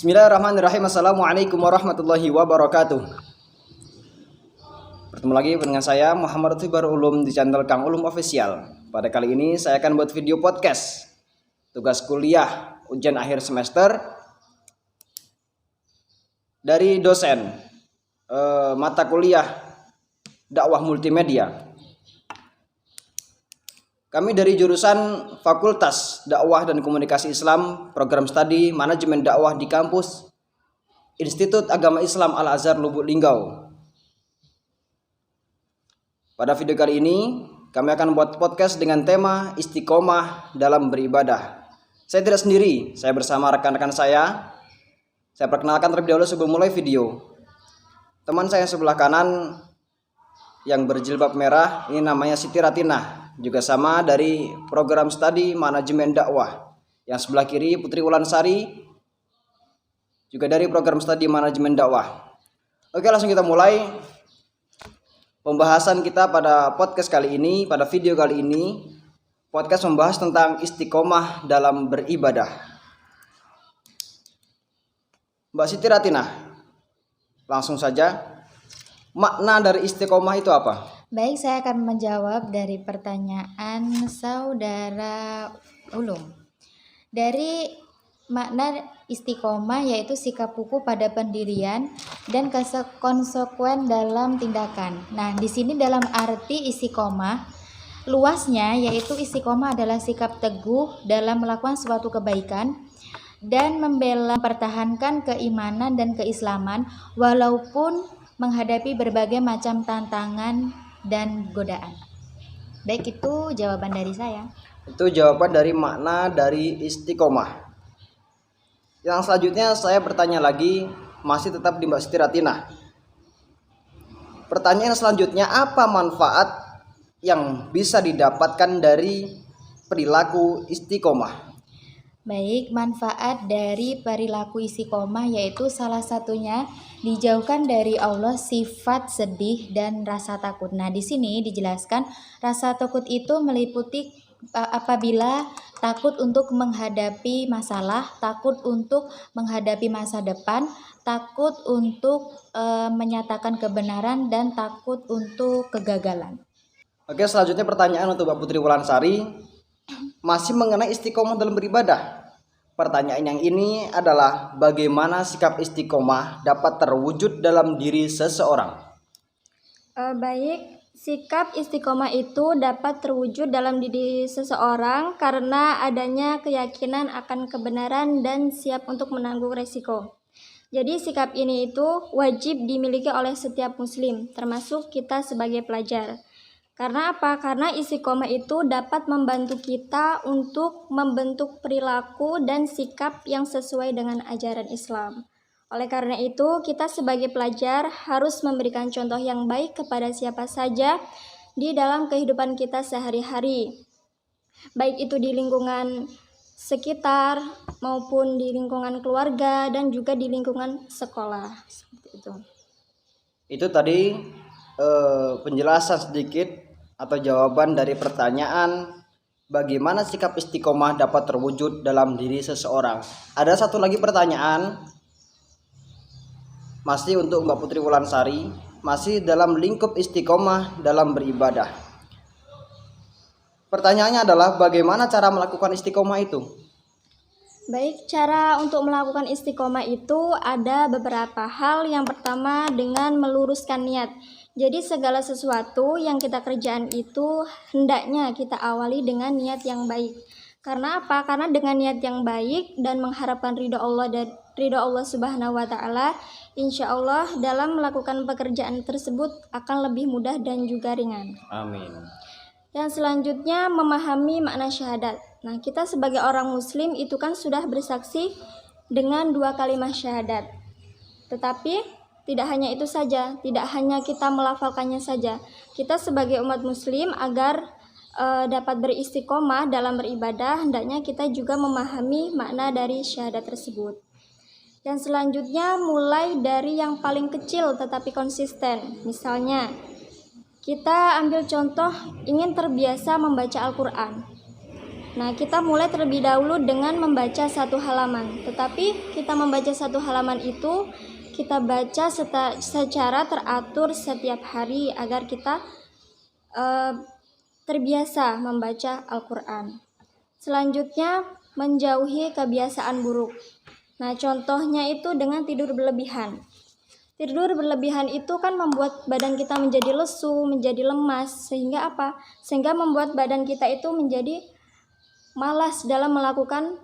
Bismillahirrahmanirrahim. Assalamualaikum warahmatullahi wabarakatuh. Bertemu lagi dengan saya Muhammad Lutfi Baru Ulum di channel Kang Ulum Official. Pada kali ini saya akan buat video podcast tugas kuliah ujian akhir semester dari dosen mata kuliah dakwah multimedia. Kami dari jurusan Fakultas Dakwah dan Komunikasi Islam, Program Studi Manajemen Dakwah di kampus Institut Agama Islam Al-Azhar Lubuk Linggau. Pada video kali ini, kami akan membuat podcast dengan tema istiqomah dalam beribadah. Saya tidak sendiri, saya bersama rekan-rekan saya. Saya perkenalkan terlebih dahulu sebelum mulai video. Teman saya sebelah kanan yang berjilbab merah, ini namanya Siti Ratinah. Juga sama dari program studi manajemen dakwah. Yang sebelah kiri Putri Wulansari juga dari program studi manajemen dakwah. Oke, langsung kita mulai pembahasan kita pada podcast kali ini. Pada video kali ini podcast membahas tentang istiqomah dalam beribadah. Mbak Siti Ratinah, langsung saja, makna dari istiqomah itu apa? Baik, saya akan menjawab dari pertanyaan saudara Ulum. Dari makna istiqomah yaitu sikap kukuh pada pendirian dan konsekuen dalam tindakan. Nah, di sini dalam arti istiqomah luasnya yaitu istiqomah adalah sikap teguh dalam melakukan suatu kebaikan dan mempertahankan keimanan dan keislaman walaupun menghadapi berbagai macam tantangan dan godaan. Baik, itu jawaban dari saya. Itu jawaban dari makna dari istiqomah. Yang selanjutnya saya bertanya lagi, masih tetap di Mbak Siti Ratinah. Pertanyaan selanjutnya, apa manfaat yang bisa didapatkan dari perilaku istiqomah? Baik, manfaat dari perilaku istiqomah yaitu salah satunya dijauhkan dari Allah sifat sedih dan rasa takut. Nah, di sini dijelaskan rasa takut itu meliputi apabila takut untuk menghadapi masalah, takut untuk menghadapi masa depan, takut untuk menyatakan kebenaran, dan takut untuk kegagalan. Oke, selanjutnya pertanyaan untuk Mbak Putri Wulansari, masih mengenai istiqomah dalam beribadah. Pertanyaan yang ini adalah bagaimana sikap istiqomah dapat terwujud dalam diri seseorang? Baik, sikap istiqomah itu dapat terwujud dalam diri seseorang karena adanya keyakinan akan kebenaran dan siap untuk menanggung resiko. Jadi sikap ini itu wajib dimiliki oleh setiap muslim, termasuk kita sebagai pelajar. Karena apa? Karena istiqomah itu dapat membantu kita untuk membentuk perilaku dan sikap yang sesuai dengan ajaran Islam. Oleh karena itu, kita sebagai pelajar harus memberikan contoh yang baik kepada siapa saja di dalam kehidupan kita sehari-hari. Baik itu di lingkungan sekitar maupun di lingkungan keluarga dan juga di lingkungan sekolah. Seperti itu. Itu tadi penjelasan sedikit atau jawaban dari pertanyaan bagaimana sikap istiqomah dapat terwujud dalam diri seseorang. Ada satu lagi pertanyaan masih untuk Mbak Putri Wulansari, masih dalam lingkup istiqomah dalam beribadah. Pertanyaannya adalah bagaimana cara melakukan istiqomah itu? Baik, cara untuk melakukan istiqomah itu ada beberapa hal. Yang pertama dengan meluruskan niat. Jadi segala sesuatu yang kita kerjaan itu hendaknya kita awali dengan niat yang baik. Karena apa? Karena dengan niat yang baik dan mengharapkan ridho Allah dan ridho Allah Subhanahu wa taala, insya Allah dalam melakukan pekerjaan tersebut akan lebih mudah dan juga ringan. Amin. Yang selanjutnya memahami makna syahadat. Nah, kita sebagai orang muslim itu kan sudah bersaksi dengan 2 kalimat syahadat. Tetapi tidak hanya itu saja, tidak hanya kita melafalkannya saja. Kita sebagai umat muslim agar dapat beristiqomah dalam beribadah, hendaknya kita juga memahami makna dari syahadat tersebut. Yang selanjutnya mulai dari yang paling kecil tetapi konsisten. Misalnya, kita ambil contoh ingin terbiasa membaca Al-Quran. Nah, kita mulai terlebih dahulu dengan membaca satu halaman. Tetapi kita membaca satu halaman itu kita baca secara teratur setiap hari agar kita terbiasa membaca Al-Quran. Selanjutnya, menjauhi kebiasaan buruk. Nah, contohnya itu dengan tidur berlebihan. Tidur berlebihan itu kan membuat badan kita menjadi lesu, menjadi lemas, sehingga apa? Sehingga membuat badan kita itu menjadi malas dalam melakukan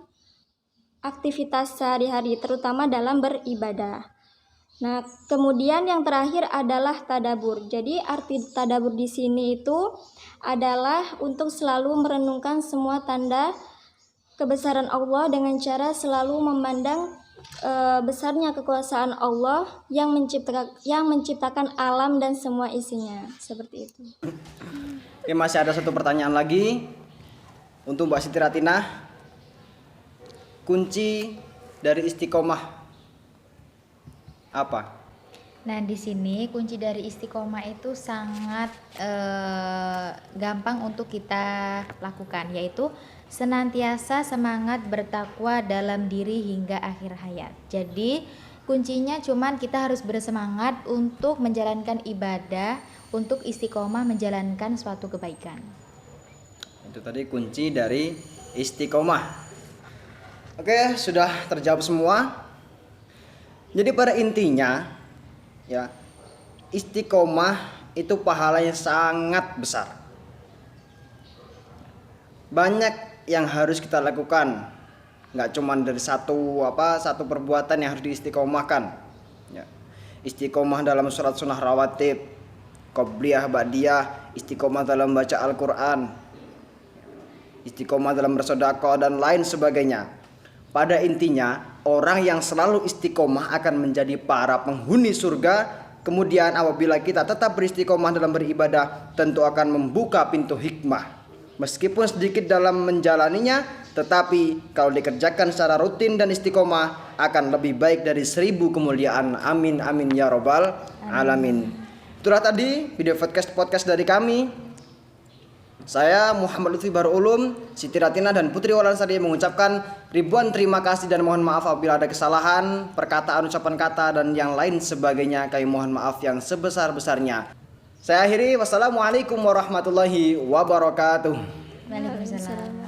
aktivitas sehari-hari, terutama dalam beribadah. Nah, kemudian yang terakhir adalah tadabur. Jadi arti tadabur di sini itu adalah untuk selalu merenungkan semua tanda kebesaran Allah dengan cara selalu memandang besarnya kekuasaan Allah yang menciptakan alam dan semua isinya. Seperti itu. Oke, masih ada satu pertanyaan lagi untuk Mbak Siti Ratinah. Kunci dari istiqomah apa? Nah, di sini kunci dari istiqomah itu sangat gampang untuk kita lakukan, yaitu senantiasa semangat bertakwa dalam diri hingga akhir hayat. Jadi kuncinya cuman kita harus bersemangat untuk menjalankan ibadah, untuk istiqomah menjalankan suatu kebaikan. Itu tadi kunci dari istiqomah. Oke, sudah terjawab semua. Jadi pada intinya ya, istiqomah itu pahalanya sangat besar. Banyak yang harus kita lakukan. Nggak cuma dari satu perbuatan yang harus diistiqomahkan. Ya. Istiqomah dalam sholat sunnah rawatib, qobliyah, ba'diyah, istiqomah dalam baca Al-Quran, istiqomah dalam bersedekah dan lain sebagainya. Pada intinya, orang yang selalu istiqomah akan menjadi para penghuni surga. Kemudian apabila kita tetap beristiqomah dalam beribadah, tentu akan membuka pintu hikmah. Meskipun sedikit dalam menjalaninya, tetapi kalau dikerjakan secara rutin dan istiqomah akan lebih baik dari 1000 kemuliaan. Amin amin ya robbal alamin. Itulah tadi video podcast dari kami. Saya Muhammad Lutfi Baharul Ulum, Siti Ratinah dan Putri Walansari mengucapkan ribuan terima kasih dan mohon maaf apabila ada kesalahan, perkataan, ucapan kata dan yang lain sebagainya. Kami mohon maaf yang sebesar-besarnya. Saya akhiri, wassalamualaikum warahmatullahi wabarakatuh. Waalaikumsalam.